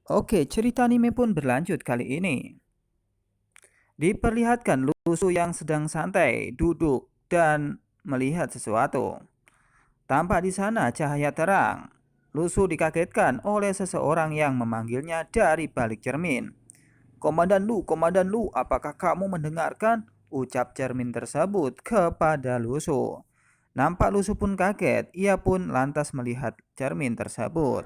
Oke, cerita anime pun berlanjut kali ini. Diperlihatkan Lusu yang sedang santai, duduk, dan melihat sesuatu. Tampak di sana cahaya terang. Lusu dikagetkan oleh seseorang yang memanggilnya dari balik cermin. Komandan Lu, apakah kamu mendengarkan? Ucap cermin tersebut kepada Lusu. Nampak Lusu pun kaget, ia pun lantas melihat cermin tersebut.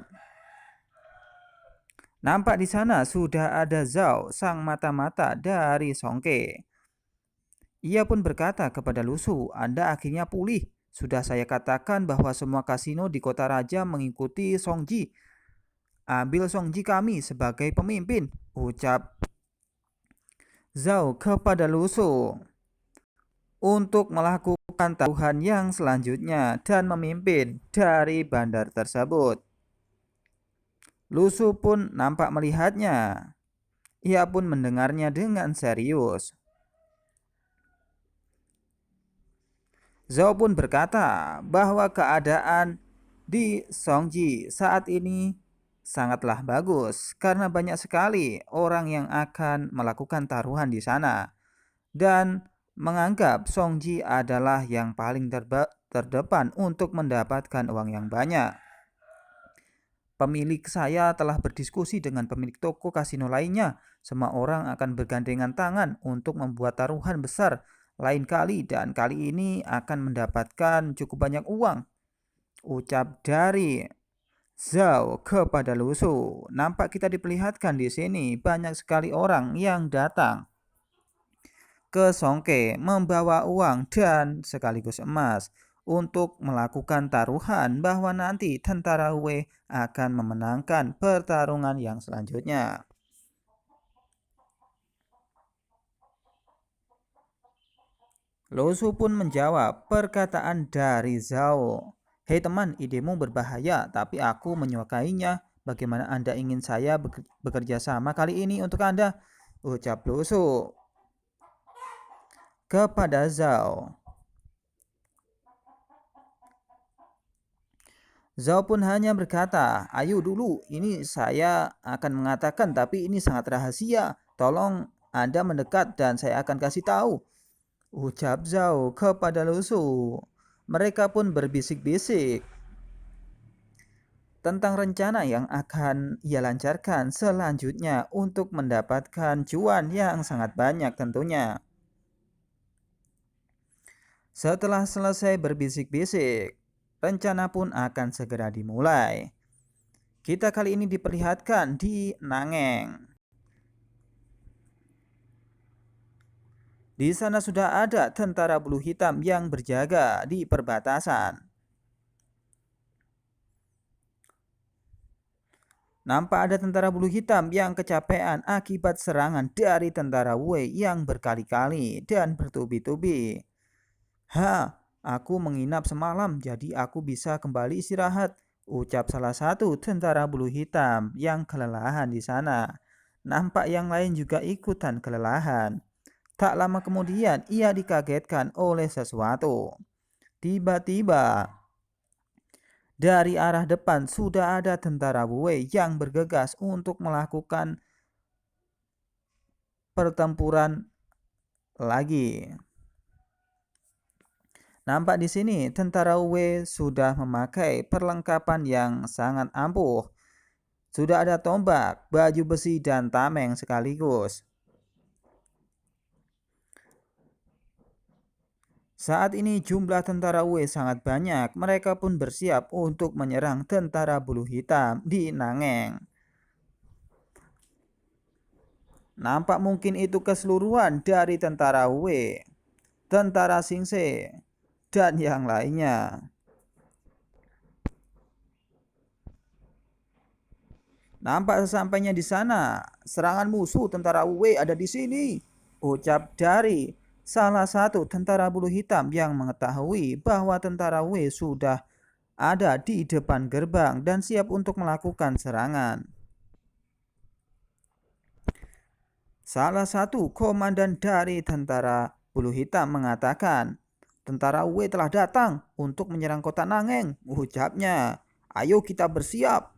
Nampak di sana sudah ada Zhao, sang mata-mata dari Songke. Ia pun berkata kepada Lusu, Anda akhirnya pulih. Sudah saya katakan bahwa semua kasino di kota raja mengikuti Songji. Ambil Songji kami sebagai pemimpin, ucap Zhao kepada Lusu untuk melakukan taruhan yang selanjutnya dan memimpin dari bandar tersebut. Lusu pun nampak melihatnya. Ia pun mendengarnya dengan serius. Zhao pun berkata bahwa keadaan di Songji saat ini sangatlah bagus karena banyak sekali orang yang akan melakukan taruhan di sana dan menganggap Songji adalah yang paling terdepan untuk mendapatkan uang yang banyak. Pemilik saya telah berdiskusi dengan pemilik toko kasino lainnya. Semua orang akan bergandengan tangan untuk membuat taruhan besar lain kali dan kali ini akan mendapatkan cukup banyak uang. Ucap dari Zhao kepada Lusu. Nampak kita diperlihatkan di sini banyak sekali orang yang datang ke Songke membawa uang dan sekaligus emas untuk melakukan taruhan bahwa nanti tentara Wei akan memenangkan pertarungan yang selanjutnya. Lusu pun menjawab perkataan dari Zhao. Hei teman, idemu berbahaya tapi aku menyukainya. Bagaimana Anda ingin saya bekerja sama kali ini untuk Anda? Ucap Lusu kepada Zhao. Zhao pun hanya berkata, ayo dulu, ini saya akan mengatakan tapi ini sangat rahasia. Tolong Anda mendekat dan saya akan kasih tahu. Ucap Zhao kepada Lusu. Mereka pun berbisik-bisik tentang rencana yang akan ia lancarkan selanjutnya untuk mendapatkan cuan yang sangat banyak tentunya. Setelah selesai berbisik-bisik, rencana pun akan segera dimulai. Kita kali ini diperlihatkan di Nangeng. Di sana sudah ada tentara bulu hitam yang berjaga di perbatasan. Nampak ada tentara bulu hitam yang kecapean akibat serangan dari tentara Wei yang berkali-kali dan bertubi-tubi. Aku menginap semalam jadi aku bisa kembali istirahat, ucap salah satu tentara bulu hitam yang kelelahan di sana. Nampak yang lain juga ikutan kelelahan. Tak lama kemudian ia dikagetkan oleh sesuatu. Tiba-tiba dari arah depan sudah ada tentara Wei yang bergegas untuk melakukan pertempuran lagi. Nampak di sini tentara Wei sudah memakai perlengkapan yang sangat ampuh. Sudah ada tombak, baju besi dan tameng sekaligus. Saat ini jumlah tentara Wei sangat banyak. Mereka pun bersiap untuk menyerang tentara bulu hitam di Nangeng. Nampak mungkin itu keseluruhan dari tentara Wei, tentara Xingse, dan yang lainnya. Nampak sesampainya di sana, serangan musuh tentara Wei ada di sini, ucap dari salah satu tentara bulu hitam yang mengetahui bahwa tentara Wei sudah ada di depan gerbang dan siap untuk melakukan serangan. Salah satu komandan dari tentara bulu hitam mengatakan, tentara Wei telah datang untuk menyerang kota Nangeng, ucapnya. Ayo kita bersiap.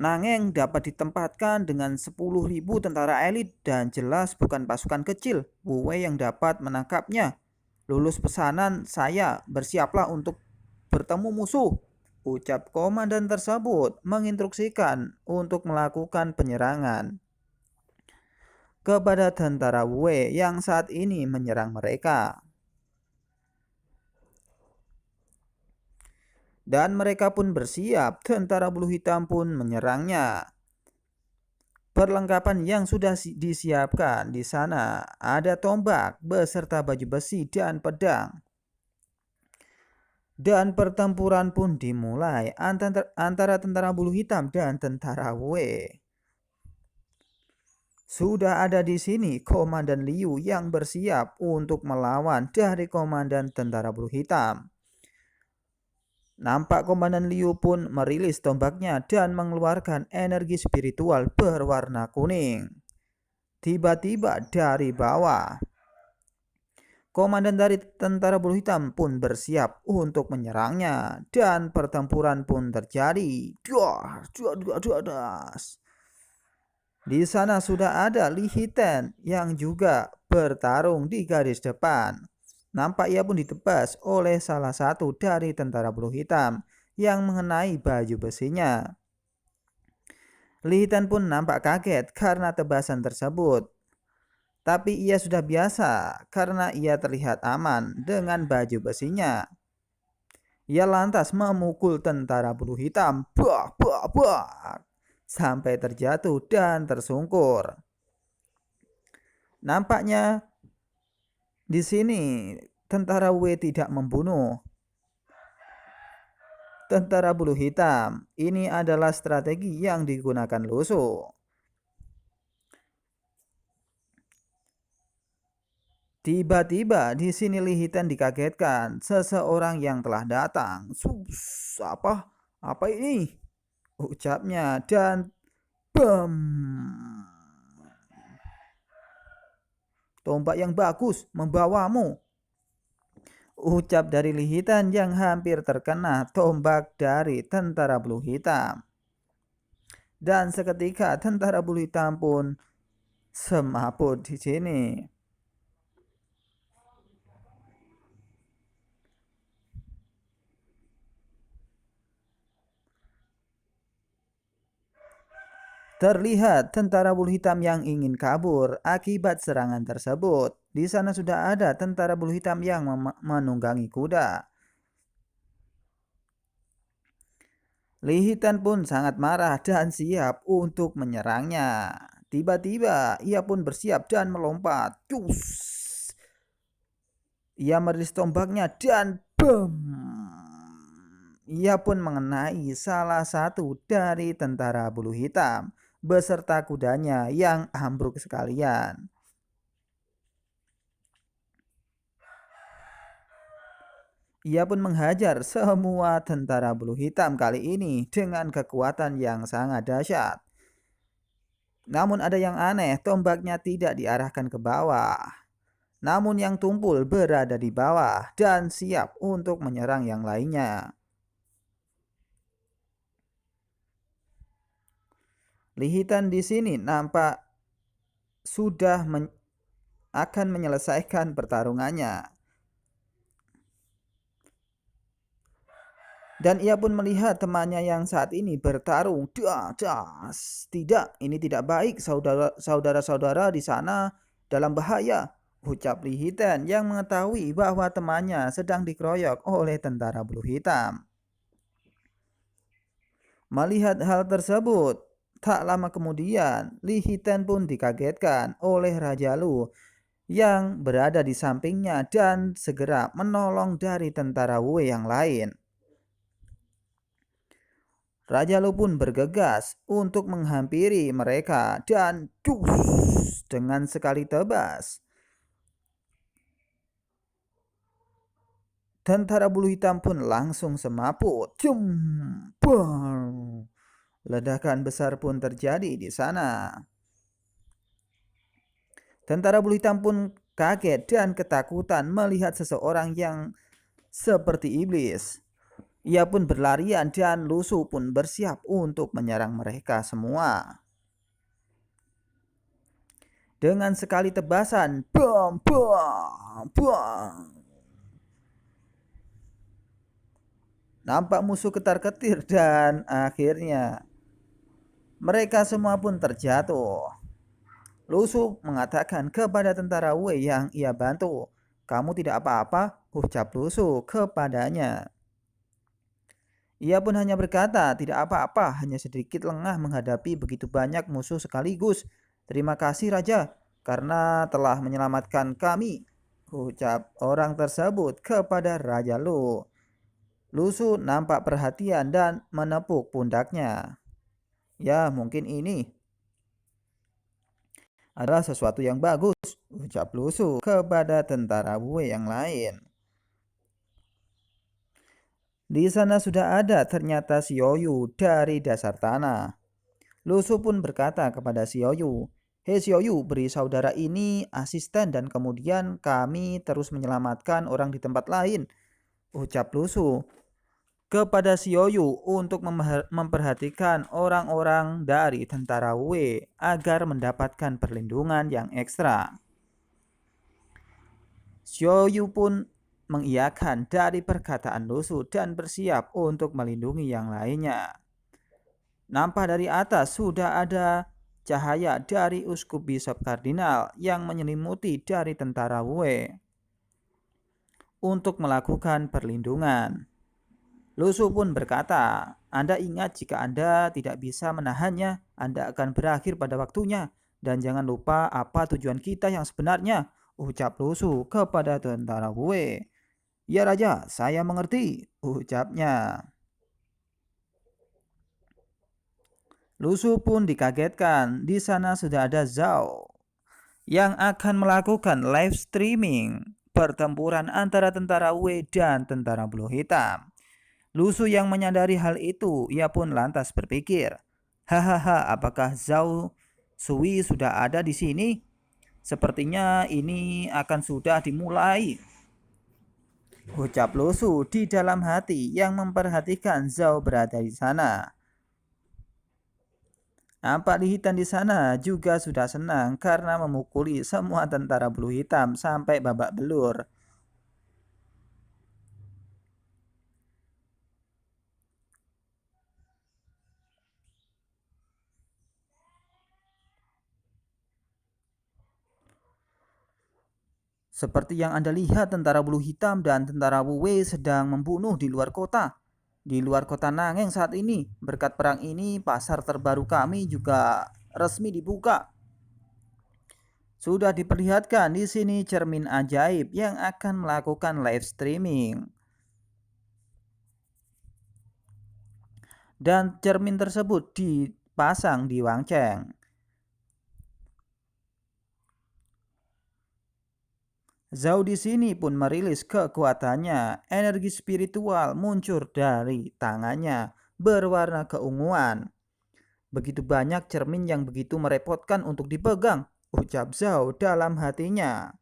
Nangeng dapat ditempatkan dengan 10.000 tentara elit dan jelas bukan pasukan kecil. Wei yang dapat menangkapnya. Lulus pesanan saya, bersiaplah untuk bertemu musuh. Ucap komandan tersebut menginstruksikan untuk melakukan penyerangan kepada tentara Wei yang saat ini menyerang mereka. Dan mereka pun bersiap, tentara bulu hitam pun menyerangnya. Perlengkapan yang sudah disiapkan di sana ada tombak beserta baju besi dan pedang. Dan pertempuran pun dimulai antara tentara bulu hitam dan tentara Wei. Sudah ada di sini Komandan Liu yang bersiap untuk melawan dari Komandan tentara bulu hitam. Nampak Komandan Liu pun merilis tombaknya dan mengeluarkan energi spiritual berwarna kuning. Tiba-tiba dari bawah, komandan dari tentara bulu hitam pun bersiap untuk menyerangnya dan pertempuran pun terjadi. Di sana sudah ada Li Hiten yang juga bertarung di garis depan. Nampak ia pun ditebas oleh salah satu dari tentara bulu hitam yang mengenai baju besinya. Li Hiten pun nampak kaget karena tebasan tersebut. Tapi ia sudah biasa karena ia terlihat aman dengan baju besinya. Ia lantas memukul tentara bulu hitam sampai terjatuh dan tersungkur. Nampaknya di sini tentara Wei tidak membunuh tentara bulu hitam. Ini adalah strategi yang digunakan Lusu. Tiba-tiba di sini Li Hiten dikagetkan seseorang yang telah datang. Apa ini? Ucapnya dan bam. Tombak yang bagus membawamu. Ucap dari Li Hiten yang hampir terkena tombak dari tentara bulu hitam. Dan seketika tentara bulu hitam pun semaput di sini. Terlihat tentara bulu hitam yang ingin kabur akibat serangan tersebut. Di sana sudah ada tentara bulu hitam yang menunggangi kuda. Li Hiten pun sangat marah dan siap untuk menyerangnya. Tiba-tiba ia pun bersiap dan melompat. Ia merilis tombaknya dan bam. Ia pun mengenai salah satu dari tentara bulu hitam beserta kudanya yang ambruk sekalian. Ia pun menghajar semua tentara bulu hitam kali ini dengan kekuatan yang sangat dahsyat. Namun ada yang aneh, tombaknya tidak diarahkan ke bawah. Namun yang tumpul berada di bawah dan siap untuk menyerang yang lainnya. Li Hiten di sini nampak sudah akan menyelesaikan pertarungannya. Dan ia pun melihat temannya yang saat ini bertarung. Tidak, ini tidak baik. Saudara-saudara di sana dalam bahaya. Ucap Li Hiten yang mengetahui bahwa temannya sedang dikeroyok oleh tentara bulu hitam. Melihat hal tersebut, tak lama kemudian, Li Hiten pun dikagetkan oleh Raja Lu yang berada di sampingnya dan segera menolong dari tentara Wei yang lain. Raja Lu pun bergegas untuk menghampiri mereka dan dengan sekali tebas. Tentara bulu hitam pun langsung semaput. Ledakan besar pun terjadi di sana. Tentara bulu hitam pun kaget dan ketakutan melihat seseorang yang seperti iblis. Ia pun berlarian dan Lu Su pun bersiap untuk menyerang mereka semua. Dengan sekali tebasan, bam, bam, bam. Nampak musuh ketar-ketir dan akhirnya mereka semua pun terjatuh. Lu Su mengatakan kepada tentara Wei yang ia bantu, "Kamu tidak apa-apa," ucap Lu Su kepadanya. Ia pun hanya berkata, "Tidak apa-apa, hanya sedikit lengah menghadapi begitu banyak musuh sekaligus. Terima kasih Raja, karena telah menyelamatkan kami," ucap orang tersebut kepada Raja Lu. Lu Su nampak perhatian dan menepuk pundaknya. "Ya, mungkin ini adalah sesuatu yang bagus," ucap Lu Su kepada tentara Wei yang lain. Di sana sudah ada ternyata Xiaoyu dari dasar tanah. Lu Su pun berkata kepada Xiaoyu, "Hei Xiaoyu, beri saudara ini asisten dan kemudian kami terus menyelamatkan orang di tempat lain," ucap Lu Su kepada Xiaoyu untuk memperhatikan orang-orang dari tentara Wei agar mendapatkan perlindungan yang ekstra. Xiaoyu pun mengiyakan dari perkataan Lu Su dan bersiap untuk melindungi yang lainnya. Nampak dari atas sudah ada cahaya dari uskup bisop kardinal yang menyelimuti dari tentara Wei untuk melakukan perlindungan. Lu Su pun berkata, "Anda ingat jika Anda tidak bisa menahannya, Anda akan berakhir pada waktunya. Dan jangan lupa apa tujuan kita yang sebenarnya," ucap Lu Su kepada tentara Wei. "Ya Raja, saya mengerti," ucapnya. Lu Su pun dikagetkan, di sana sudah ada Zhao yang akan melakukan live streaming pertempuran antara tentara Wei dan tentara Bulu Hitam. Lu Su yang menyadari hal itu, ia pun lantas berpikir, "Hahaha, apakah Zhao Sui sudah ada di sini? Sepertinya ini akan sudah dimulai," ucap Lu Su di dalam hati yang memperhatikan Zhao berada di sana. Nampak Li Hitam di sana juga sudah senang karena memukuli semua tentara Bulu Hitam sampai babak belur. Seperti yang Anda lihat, tentara Bulu Hitam dan tentara Wu Wei sedang membunuh di luar kota. Di luar kota Nangeng saat ini, berkat perang ini, pasar terbaru kami juga resmi dibuka. Sudah diperlihatkan di sini cermin ajaib yang akan melakukan live streaming. Dan cermin tersebut dipasang di Wangcheng. Zhao di sini pun merilis kekuatannya. Energi spiritual muncul dari tangannya, berwarna keunguan. "Begitu banyak cermin yang begitu merepotkan untuk dipegang," ucap Zhao dalam hatinya.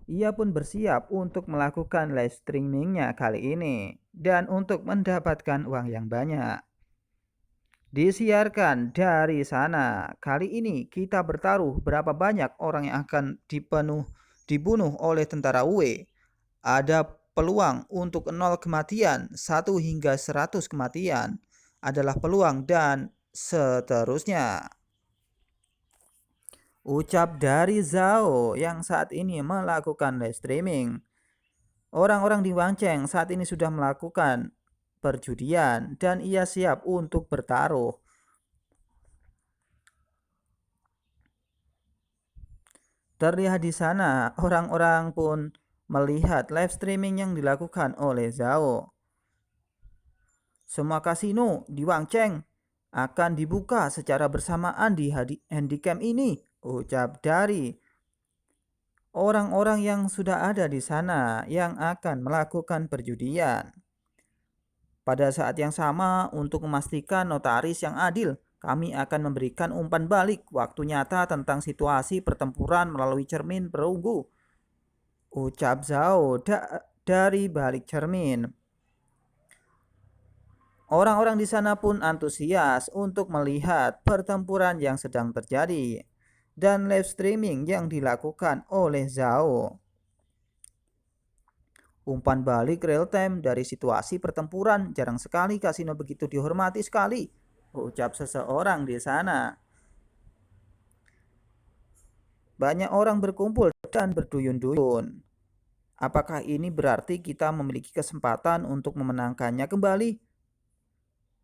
Ia pun bersiap untuk melakukan live streamingnya kali ini dan untuk mendapatkan uang yang banyak. Disiarkan dari sana. Kali ini kita bertaruh berapa banyak orang yang akan dibunuh oleh tentara Wei. Ada peluang untuk 0 kematian, 1 hingga 100 kematian adalah peluang, dan seterusnya. Ucap dari Zhao yang saat ini melakukan live streaming. Orang-orang di Wangcheng saat ini sudah melakukan perjudian dan ia siap untuk bertaruh. Terlihat di sana, orang-orang pun melihat live streaming yang dilakukan oleh Zhao. Semua kasino di Wangcheng akan dibuka secara bersamaan di handycam ini, ucap dari orang-orang yang sudah ada di sana yang akan melakukan perjudian. Pada saat yang sama, untuk memastikan notaris yang adil, kami akan memberikan umpan balik waktu nyata tentang situasi pertempuran melalui cermin perunggu, ucap Zhao dari balik cermin. Orang-orang di sana pun antusias untuk melihat pertempuran yang sedang terjadi dan live streaming yang dilakukan oleh Zhao. Umpan balik real time dari situasi pertempuran, jarang sekali kasino begitu dihormati sekali, ucap seseorang di sana. Banyak orang berkumpul dan berduyun-duyun. Apakah ini berarti kita memiliki kesempatan untuk memenangkannya kembali?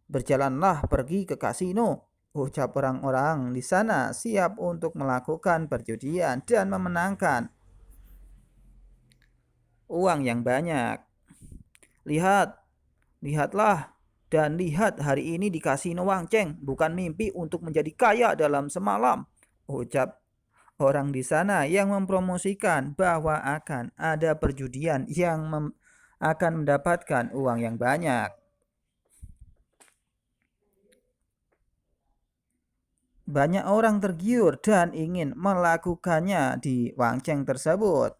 Berjalanlah pergi ke kasino, ucap orang-orang di sana siap untuk melakukan perjudian dan memenangkan uang yang banyak. Lihatlah, dan lihat hari ini di kasino Wangcheng, bukan mimpi untuk menjadi kaya dalam semalam, ucap orang di sana yang mempromosikan bahwa akan ada perjudian yang akan mendapatkan uang yang banyak. Banyak orang tergiur dan ingin melakukannya di Wangcheng tersebut,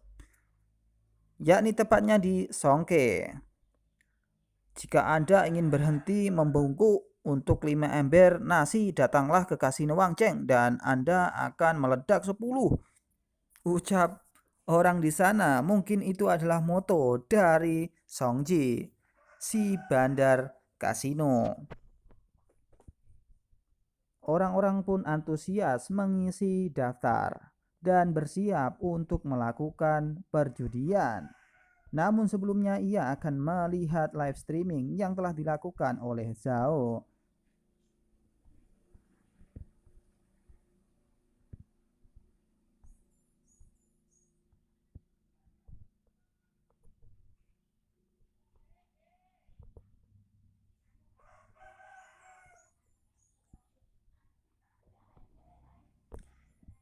yakni tepatnya di Songke. Jika Anda ingin berhenti membungkuk untuk 5 ember nasi, datanglah ke kasino Wangcheng dan Anda akan meledak 10, ucap orang di sana. Mungkin itu adalah moto dari Songji, si bandar kasino. Orang-orang pun antusias mengisi daftar dan bersiap untuk melakukan perjudian. Namun sebelumnya ia akan melihat live streaming yang telah dilakukan oleh Zhao.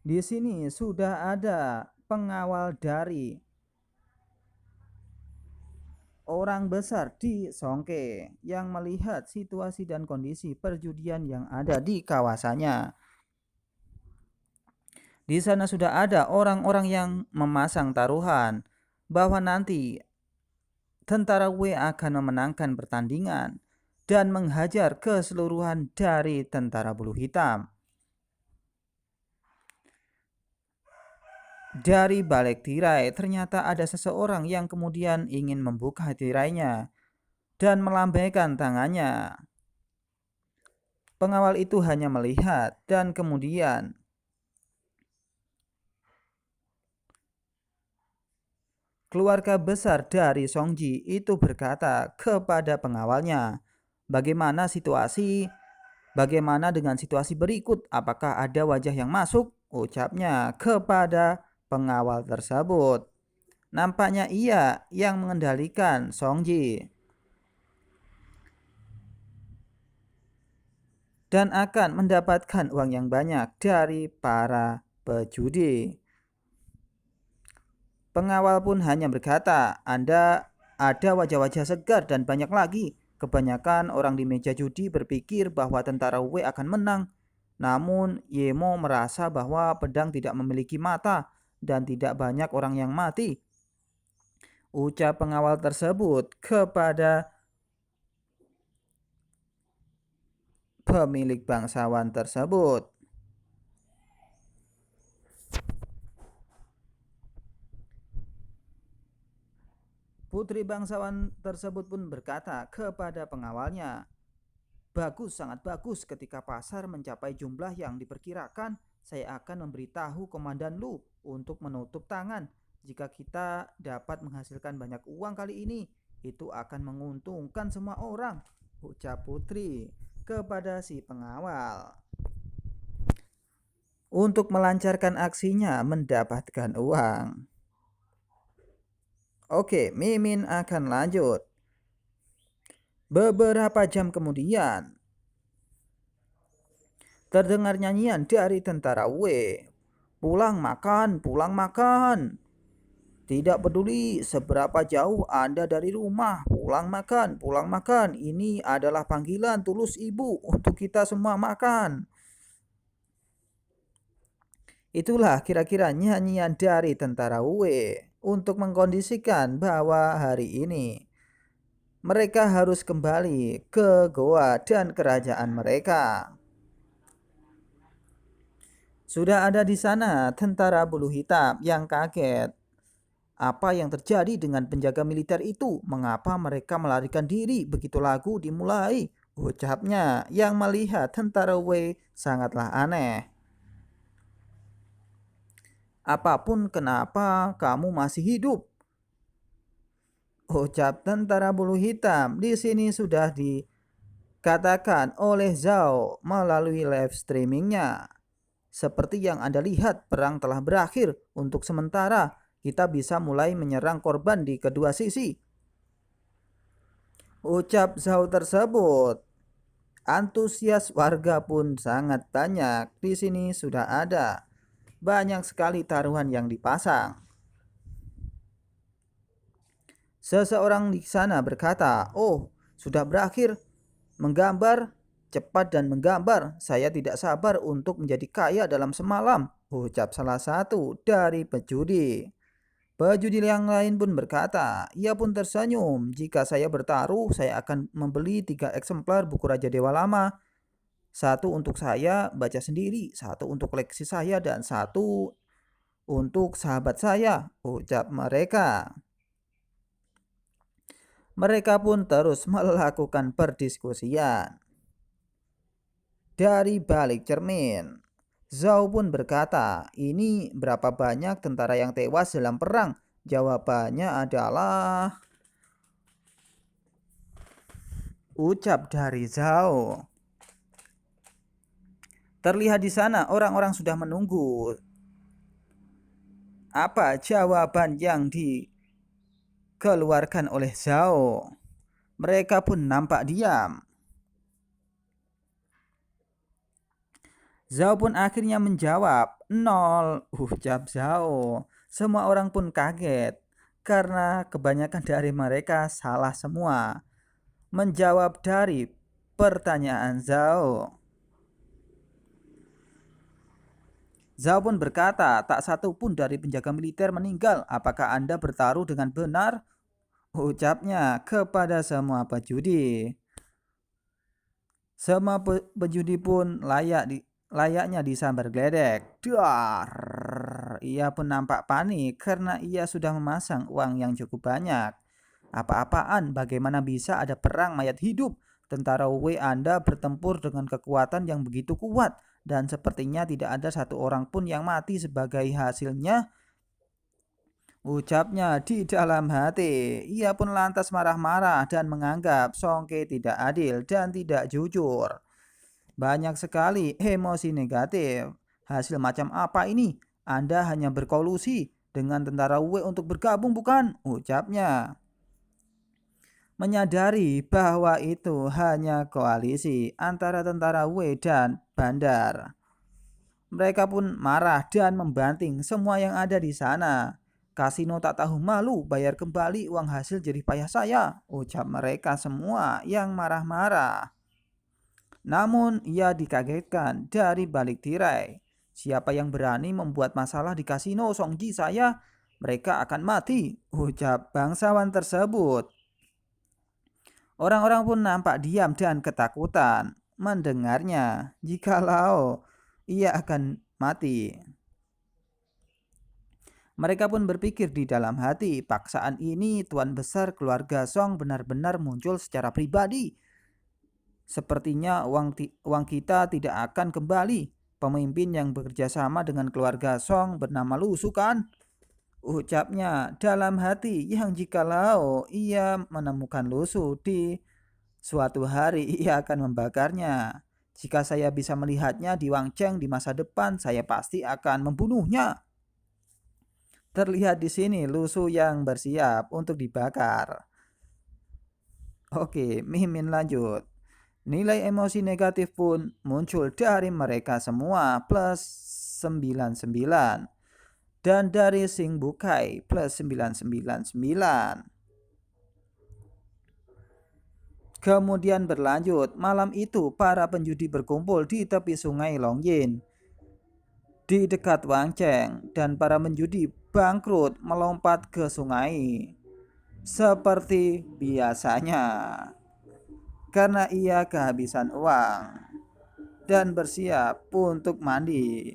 Di sini sudah ada pengawal dari orang besar di Songke yang melihat situasi dan kondisi perjudian yang ada di kawasannya. Di sana sudah ada orang-orang yang memasang taruhan bahwa nanti tentara Wei akan memenangkan pertandingan dan menghajar keseluruhan dari tentara bulu hitam. Dari balik tirai ternyata ada seseorang yang kemudian ingin membuka tirainya dan melambaikan tangannya. Pengawal itu hanya melihat dan kemudian keluarga besar dari Songji itu berkata kepada pengawalnya, bagaimana dengan situasi berikut? Apakah ada wajah yang masuk? Ucapnya kepada pengawal tersebut. Nampaknya ia yang mengendalikan Songji dan akan mendapatkan uang yang banyak dari para pejudi. Pengawal pun hanya berkata, Anda ada wajah-wajah segar dan banyak lagi. Kebanyakan orang di meja judi berpikir bahwa tentara Wei akan menang. Namun Yemo merasa bahwa pedang tidak memiliki mata dan tidak banyak orang yang mati, ucap pengawal tersebut kepada pemilik bangsawan tersebut. Putri bangsawan tersebut pun berkata kepada pengawalnya, bagus, sangat bagus. Ketika pasar mencapai jumlah yang diperkirakan, saya akan memberitahu komandan Lu untuk menutup tangan. Jika kita dapat menghasilkan banyak uang kali ini, itu akan menguntungkan semua orang, ucap Putri kepada si pengawal. Untuk melancarkan aksinya mendapatkan uang. Oke, Mimin akan lanjut. Beberapa jam kemudian, terdengar nyanyian dari tentara Wei. Pulang makan, pulang makan. Tidak peduli seberapa jauh Anda dari rumah, pulang makan, pulang makan. Ini adalah panggilan tulus ibu untuk kita semua makan. Itulah kira-kira nyanyian dari tentara Wei. untuk mengkondisikan bahwa hari ini mereka harus kembali ke goa dan kerajaan mereka. Sudah ada di sana tentara bulu hitam yang kaget. Apa yang terjadi dengan penjaga militer itu? Mengapa mereka melarikan diri? Begitu lagu dimulai, ucapnya yang melihat tentara Wei sangatlah aneh. Apapun kenapa kamu masih hidup? Ucap tentara bulu hitam di sini sudah dikatakan oleh Zhao melalui live streamingnya. Seperti yang Anda lihat, perang telah berakhir. Untuk sementara, kita bisa mulai menyerang korban di kedua sisi. Ucap Zhao tersebut. Antusias warga pun sangat banyak. Di sini sudah ada banyak sekali taruhan yang dipasang. Seseorang di sana berkata, "Oh, sudah berakhir menggambar, cepat dan menggambar. Saya tidak sabar untuk menjadi kaya dalam semalam," ucap salah satu dari pejudi. Pejudi yang lain pun berkata, ia pun tersenyum. "Jika saya bertaruh, saya akan membeli 3 eksemplar buku Raja Dewa Lama. Satu untuk saya baca sendiri, satu untuk koleksi saya, dan satu untuk sahabat saya," ucap mereka. Mereka pun terus melakukan perdiskusian. Dari balik cermin, Zhao pun berkata, "Ini berapa banyak tentara yang tewas dalam perang?" Jawabannya adalah, ucap dari Zhao. Terlihat di sana orang-orang sudah menunggu. Apa jawaban yang dikeluarkan oleh Zhao? Mereka pun nampak diam. Zhao pun akhirnya menjawab, "Nol," ucap Zhao. Semua orang pun kaget karena kebanyakan dari mereka salah semua menjawab dari pertanyaan Zhao. Zhao pun berkata, "Tak satu pun dari penjaga militer meninggal. Apakah Anda bertaruh dengan benar?" ucapnya kepada semua pejudi. Semua pejudi pun layaknya disambar geledek. Dar! Ia pun nampak panik karena ia sudah memasang uang yang cukup banyak. "Apa-apaan? Bagaimana bisa ada perang mayat hidup? Tentara Wei Anda bertempur dengan kekuatan yang begitu kuat, dan sepertinya tidak ada satu orang pun yang mati sebagai hasilnya," ucapnya di dalam hati. Ia pun lantas marah-marah dan menganggap Song Ke tidak adil dan tidak jujur. Banyak sekali emosi negatif. Hasil macam apa ini? Anda hanya berkolusi dengan tentara Wei untuk bergabung, bukan? Ucapnya. Menyadari bahwa itu hanya koalisi antara tentara Wei dan bandar. Mereka pun marah dan membanting semua yang ada di sana. "Kasino tak tahu malu, bayar kembali uang hasil jerih payah saya," ucap mereka semua yang marah-marah. Namun ia dikagetkan dari balik tirai. "Siapa yang berani membuat masalah di kasino Songji saya, mereka akan mati," ucap bangsawan tersebut. Orang-orang pun nampak diam dan ketakutan mendengarnya. Jikalau ia akan mati. Mereka pun berpikir di dalam hati, paksaan ini tuan besar keluarga Song benar-benar muncul secara pribadi. Sepertinya uang kita tidak akan kembali. Pemimpin yang bekerja sama dengan keluarga Song bernama Lu Su kan? Ucapnya dalam hati yang jikalau ia menemukan Lu Su di suatu hari ia akan membakarnya. "Jika saya bisa melihatnya di Wang Cheng di masa depan, saya pasti akan membunuhnya." Terlihat di sini Lu Su yang bersiap untuk dibakar. Oke, Mimin lanjut. Nilai emosi negatif pun muncul dari mereka semua plus 99. Dan dari Sing Bukai plus 999. Kemudian berlanjut, malam itu para penjudi berkumpul di tepi sungai Longyin. di dekat Wangcheng, dan para menjudi bangkrut melompat ke sungai seperti biasanya karena ia kehabisan uang dan bersiap untuk mandi.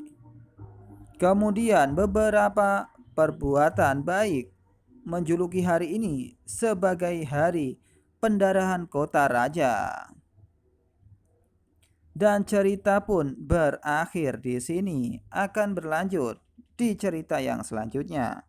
Kemudian beberapa perbuatan baik menjuluki hari ini sebagai hari pendarahan kota raja. Dan cerita pun berakhir di sini, akan berlanjut di cerita yang selanjutnya.